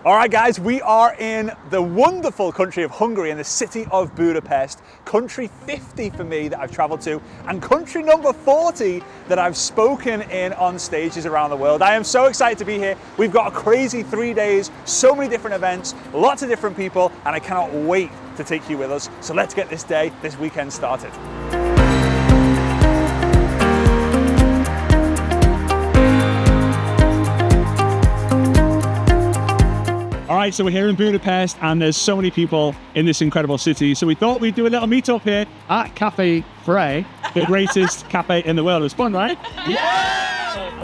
All right, guys, we are in the wonderful country of Hungary in the city of Budapest, country 50 for me that I've traveled to, and country number 40 that I've spoken in on stages around the world. I am so excited to be here. We've got a crazy 3 days, so many different events, lots of different people, and I cannot wait to take you with us. So let's get this weekend started. All right, so we're here in Budapest and there's so many people in this incredible city. So we thought we'd do a little meetup here at Cafe Frazer, the greatest cafe in the world. It was fun, right? Yeah!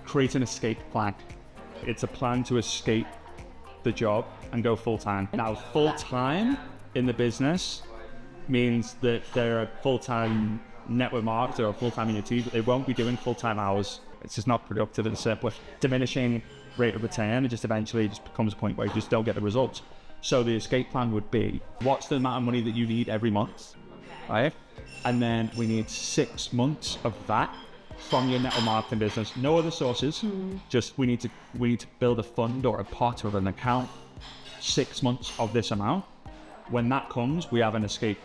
Create an escape plan. It's a plan to escape the job and go full-time. Now, full-time in the business means that they're a full-time network marketer or full-time in your team, but they won't be doing full-time hours. It's just not productive and simple. Diminishing rate of return, it just eventually just becomes a point where you just don't get the results. So the escape plan would be, what's the amount of money that you need every month, right? And then we need 6 months of that from your network marketing business. No other sources, just we need to build a fund or a pot or an account, 6 months of this amount. When that comes, we have an escape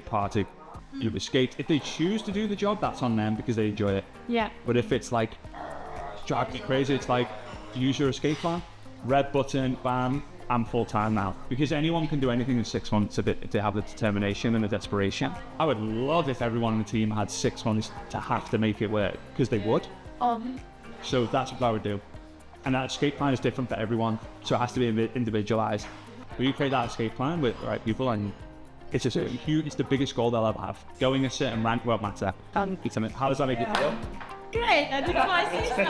party. You've escaped. If they choose to do the job, that's on them because they enjoy it. Yeah. But if it's like driving me crazy, it's like use your escape plan, red button, bam, I'm full time now. Because anyone can do anything in 6 months if they have the determination and the desperation. I would love if everyone on the team had 6 months to have to make it work, because they would. So that's what I would do. And that escape plan is different for everyone, so it has to be individualized. But you create that escape plan with the right people, and it's just huge. It's the biggest goal they'll ever have. Going a certain rank won't matter. How does that make you feel? Great, I think my sister.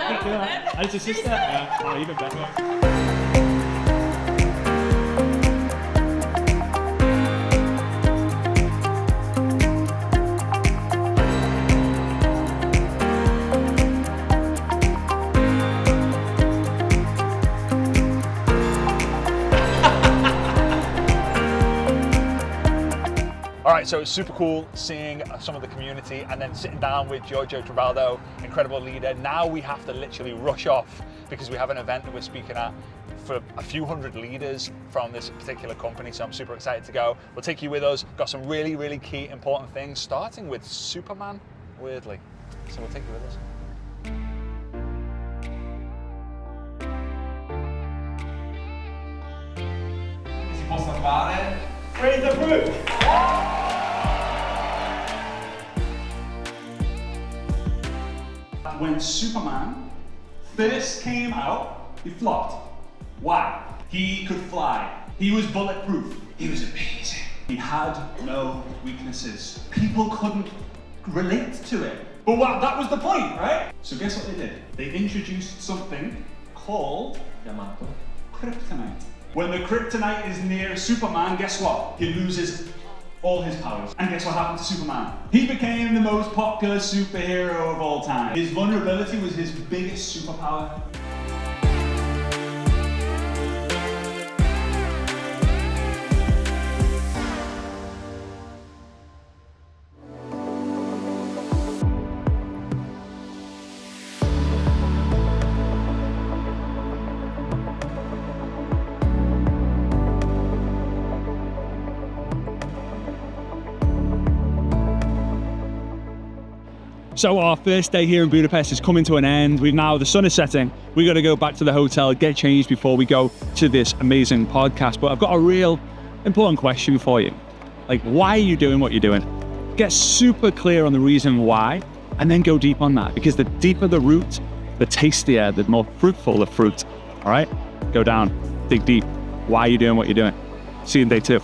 It's your sister? Yeah. Oh, even better. All right, so it's super cool seeing some of the community and then sitting down with Giorgio Trabaldo, incredible leader. Now we have to literally rush off because we have an event that we're speaking at for a few hundred leaders from this particular company. So I'm super excited to go. We'll take you with us. Got some really, really key important things, starting with Superman, weirdly. So we'll take you with us. Si possa fare? Frazer Brookes. When Superman first came out, he flopped. Why? He could fly. He was bulletproof. He was amazing. He had no weaknesses. People couldn't relate to it. But that was the point, right? So guess what they did? They introduced something called kryptonite. When the kryptonite is near Superman, guess what? He loses all his powers. And guess what happened to Superman? He became the most popular superhero of all time. His vulnerability was his biggest superpower. So our first day here in Budapest is coming to an end. The sun is setting. We got to go back to the hotel, get changed before we go to this amazing podcast. But I've got a real important question for you. Like, why are you doing what you're doing? Get super clear on the reason why, and then go deep on that. Because the deeper the root, the tastier, the more fruitful the fruit. All right? Go down, dig deep. Why are you doing what you're doing? See you in day 2.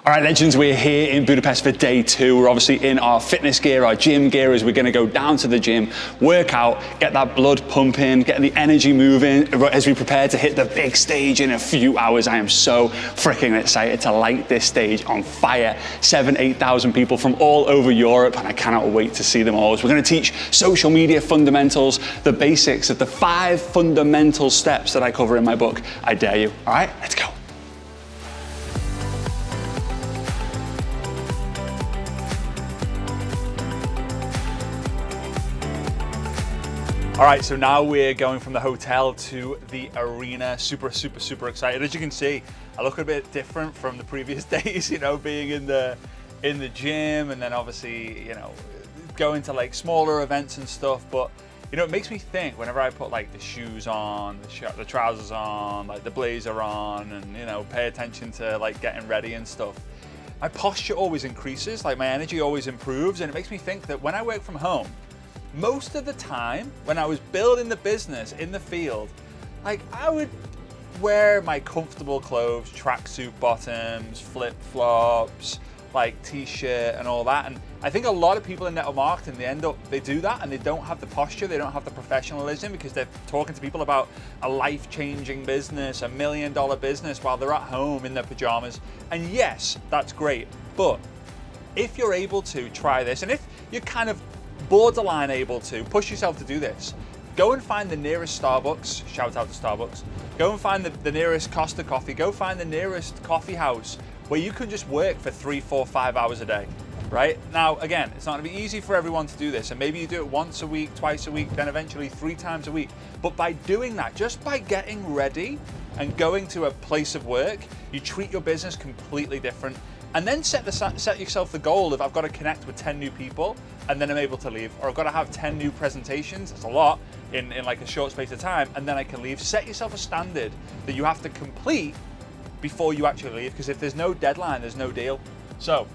All right, legends, we're here in Budapest for day 2. We're obviously in our fitness gear, our gym gear, as we're gonna go down to the gym, work out, get that blood pumping, get the energy moving as we prepare to hit the big stage in a few hours. I am so freaking excited to light this stage on fire. 8,000 people from all over Europe, and I cannot wait to see them all. So we're gonna teach social media fundamentals, the basics of the 5 fundamental steps that I cover in my book. I dare you. All right, let's go. All right, so now we're going from the hotel to the arena. Super excited. As you can see, I look a bit different from the previous days, you know, being in the gym, and then obviously, you know, going to like smaller events and stuff. But you know, it makes me think whenever I put like the shoes on, the trousers on, like the blazer on, and you know, pay attention to like getting ready and stuff. My posture always increases, like my energy always improves, and it makes me think that when I work from home, most of the time when I was building the business in the field, like I would wear my comfortable clothes, tracksuit bottoms, flip-flops, like t-shirt and all that. And I think a lot of people in network marketing, they do that and they don't have the posture, they don't have the professionalism, because they're talking to people about a life-changing business, $1 million business, while they're at home in their pajamas. And yes, that's great. But if you're able to try this, and if you're kind of borderline able to push yourself to do this, go and find the nearest Starbucks, shout out to Starbucks, go and find the nearest Costa Coffee, go find the nearest coffee house where you can just work for 3, 4, 5 hours a day, right? Now, again, it's not gonna be easy for everyone to do this, and maybe you do it once a week, twice a week, then eventually 3 times a week. But by doing that, just by getting ready and going to a place of work, you treat your business completely different. And then set yourself the goal of, I've got to connect with 10 new people and then I'm able to leave, or I've got to have 10 new presentations, that's a lot, in like a short space of time, and then I can leave. Set yourself a standard that you have to complete before you actually leave, because if there's no deadline, there's no deal. So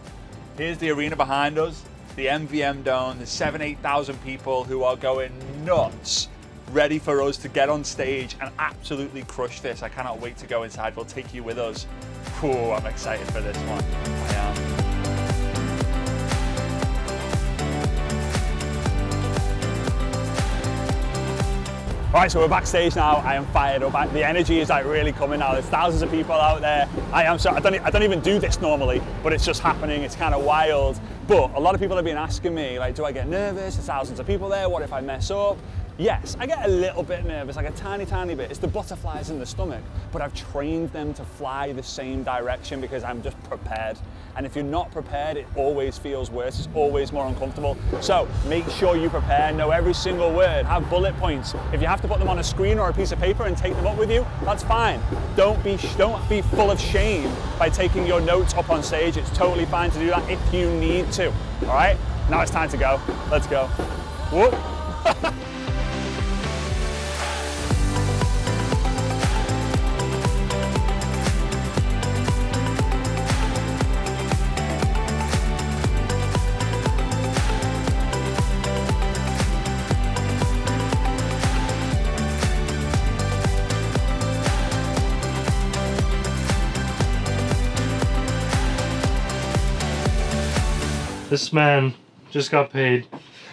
here's the arena behind us, the MVM Dome, there's 8,000 people who are going nuts, ready for us to get on stage and absolutely crush this. I cannot wait to go inside. We'll take you with us. Ooh, I'm excited for this one. I am. All right, so we're backstage now. I am fired up. The energy is like really coming now. There's thousands of people out there. I don't even do this normally, but it's just happening. It's kind of wild. But a lot of people have been asking me, like, do I get nervous? There's thousands of people there. What if I mess up? Yes, I get a little bit nervous, like a tiny bit. It's the butterflies in the stomach, but I've trained them to fly the same direction because I'm just prepared. And if you're not prepared, it always feels worse. It's always more uncomfortable. So make sure you prepare, know every single word, have bullet points. If you have to put them on a screen or a piece of paper and take them up with you, that's fine. Don't be full of shame by taking your notes up on stage. It's totally fine to do that if you need to. All right, now it's time to go. Let's go. Whoop. This man just got paid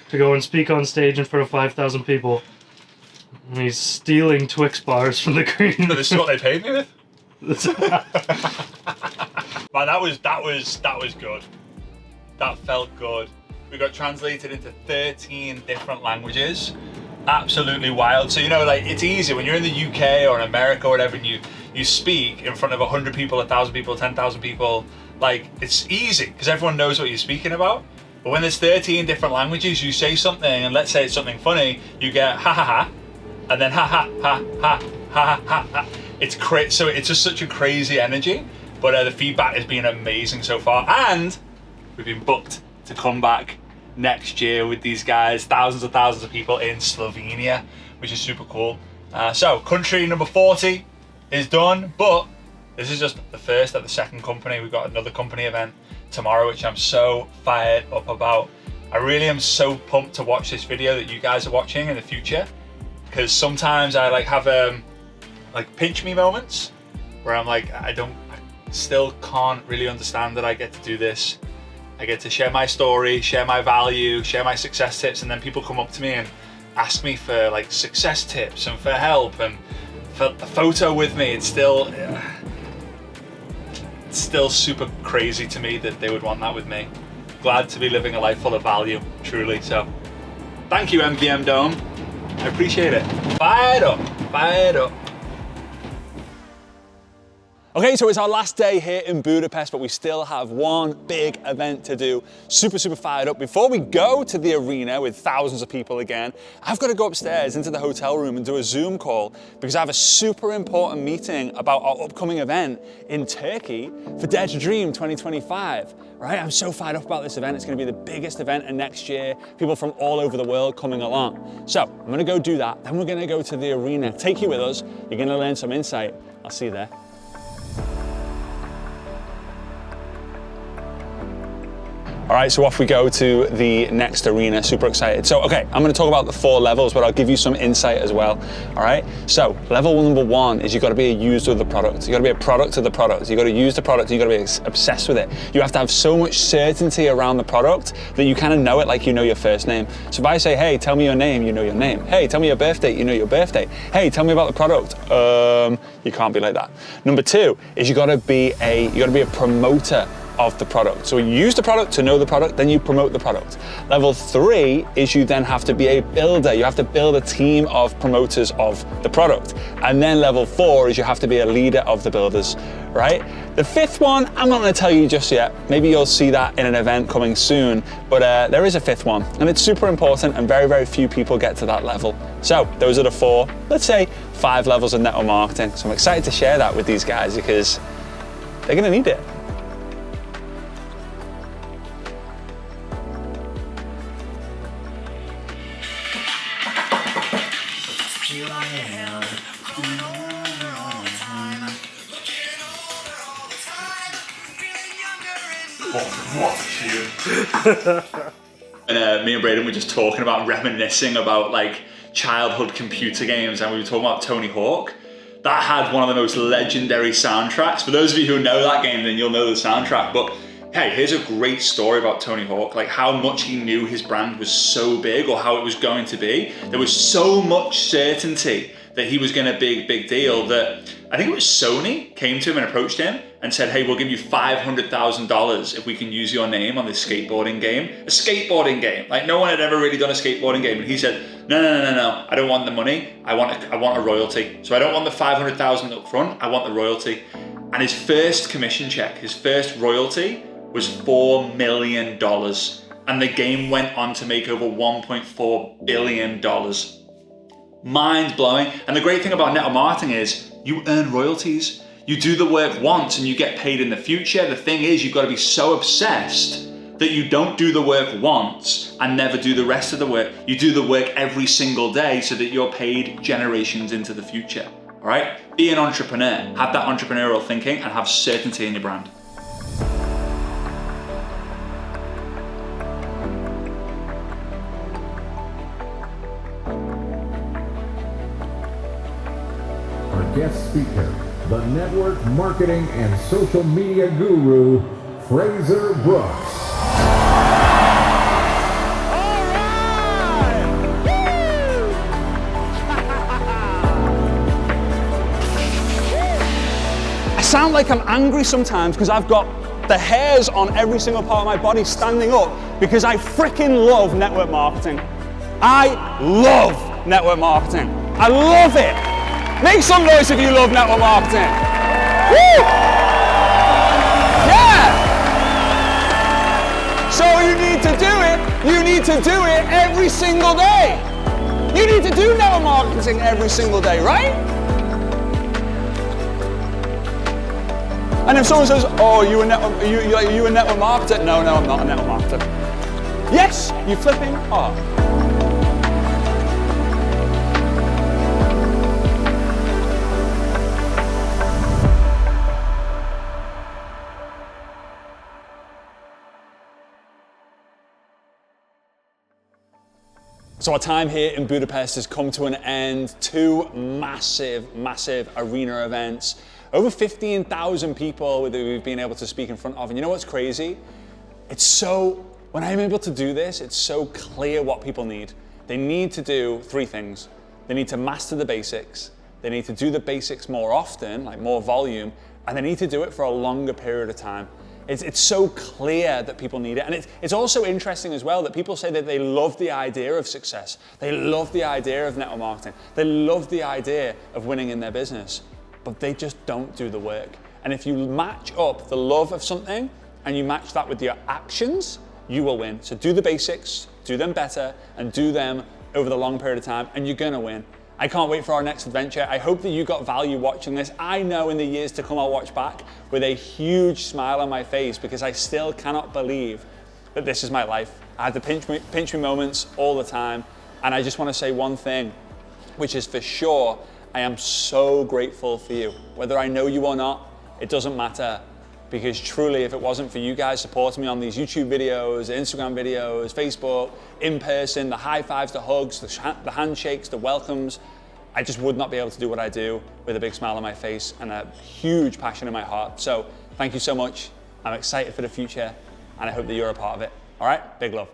to go and speak on stage in front of 5,000 people. And he's stealing Twix bars from the green. No, this is what they paid me with? Man, that was good. That felt good. We got translated into 13 different languages. Absolutely wild. So, you know, like, it's easy when you're in the UK or in America or whatever, and you speak in front of 100 people, 1,000 people, 10,000 people. Like, it's easy because everyone knows what you're speaking about. But when there's 13 different languages, you say something, and let's say it's something funny, you get ha ha ha, and then ha ha ha ha ha ha ha. It's so it's just such a crazy energy. But the feedback has been amazing so far, and we've been booked to come back next year with these guys, thousands of people in Slovenia, which is super cool. So country number 40 is done, but this is just the first of the second company. We've got another company event tomorrow, which I'm so fired up about. I really am so pumped to watch this video that you guys are watching in the future, because sometimes I like have like pinch me moments where I'm like, still can't really understand that I get to do this. I get to share my story, share my value, share my success tips, and then people come up to me and ask me for like success tips and for help and for a photo with me. It's still super crazy to me that they would want that with me. Glad to be living a life full of value, truly. So thank you, MVM Dome. I appreciate it. Fired up, fired up. Okay, so it's our last day here in Budapest, but we still have one big event to do. Super, super fired up. Before we go to the arena with thousands of people again, I've got to go upstairs into the hotel room and do a Zoom call because I have a super important meeting about our upcoming event in Turkey for Dare to Dream 2025. Right? I'm so fired up about this event. It's going to be the biggest event of next year. People from all over the world coming along. So I'm going to go do that. Then we're going to go to the arena. Take you with us. You're going to learn some insight. I'll see you there. All right, so off we go to the next arena. Super excited. So, okay, I'm gonna talk about the 4 levels, but I'll give you some insight as well. All right, so level number 1 is you've gotta be a user of the product. You gotta be a product of the product. You gotta use the product, you gotta be obsessed with it. You have to have so much certainty around the product that you kind of know it like you know your first name. So if I say, hey, tell me your name, you know your name. Hey, tell me your birth date, you know your birthday. Hey, tell me about the product. You can't be like that. Number 2 is you gotta be a promoter of the product. So you use the product to know the product, then you promote the product. Level 3 is you then have to be a builder. You have to build a team of promoters of the product. And then level 4 is you have to be a leader of the builders, right? The 5th one, I'm not gonna tell you just yet. Maybe you'll see that in an event coming soon, but there is a 5th one, and it's super important, and very, very few people get to that level. So those are the 4, let's say 5 levels of network marketing. So I'm excited to share that with these guys because they're gonna need it. And me and Braden were just talking about reminiscing about like childhood computer games, and we were talking about Tony Hawk. That had one of the most legendary soundtracks. For those of you who know that game, then you'll know the soundtrack. But hey, here's a great story about Tony Hawk, like how much he knew his brand was so big or how it was going to be. There was so much certainty that he was gonna be a big deal that I think it was Sony came to him and approached him and said, hey, we'll give you $500,000 if we can use your name on this skateboarding game. A skateboarding game, like no one had ever really done a skateboarding game. And he said, no, I don't want the money. I want a royalty. So I don't want the $500,000 up front, I want the royalty. And his first commission check, his first royalty was $4 million. And the game went on to make over $1.4 billion. Mind blowing. And the great thing about network marketing is you earn royalties. You do the work once and you get paid in the future. The thing is, you've got to be so obsessed that you don't do the work once and never do the rest of the work. You do the work every single day so that you're paid generations into the future. All right? Be an entrepreneur. Have that entrepreneurial thinking and have certainty in your brand. Guest speaker, the network marketing and social media guru, Frazer Brookes. All right! I sound like I'm angry sometimes because I've got the hairs on every single part of my body standing up because I freaking love network marketing. I love network marketing. I love it. Make some noise if you love network marketing. Woo! Yeah! So you need to do it. You need to do it every single day. You need to do network marketing every single day, right? And if someone says, "Oh, you a network marketer?" No, I'm not a network marketer. Yes, you flipping are. So our time here in Budapest has come to an end. 2 massive, massive arena events. Over 15,000 people that we've been able to speak in front of. And you know what's crazy? When I'm able to do this, it's so clear what people need. They need to do 3 things. They need to master the basics. They need to do the basics more often, like more volume, and they need to do it for a longer period of time. It's so clear that people need it. And it's also interesting as well that people say that they love the idea of success. They love the idea of network marketing. They love the idea of winning in their business, but they just don't do the work. And if you match up the love of something and you match that with your actions, you will win. So do the basics, do them better, and do them over the long period of time, and you're gonna win. I can't wait for our next adventure. I hope that you got value watching this. I know in the years to come I'll watch back with a huge smile on my face because I still cannot believe that this is my life. I had the pinch me moments all the time, and I just want to say one thing, which is for sure, I am so grateful for you. Whether I know you or not, it doesn't matter, because truly, if it wasn't for you guys supporting me on these YouTube videos, Instagram videos, Facebook, in person, the high fives, the hugs, the handshakes, the welcomes, I just would not be able to do what I do with a big smile on my face and a huge passion in my heart. So thank you so much. I'm excited for the future, and I hope that you're a part of it. All right, big love.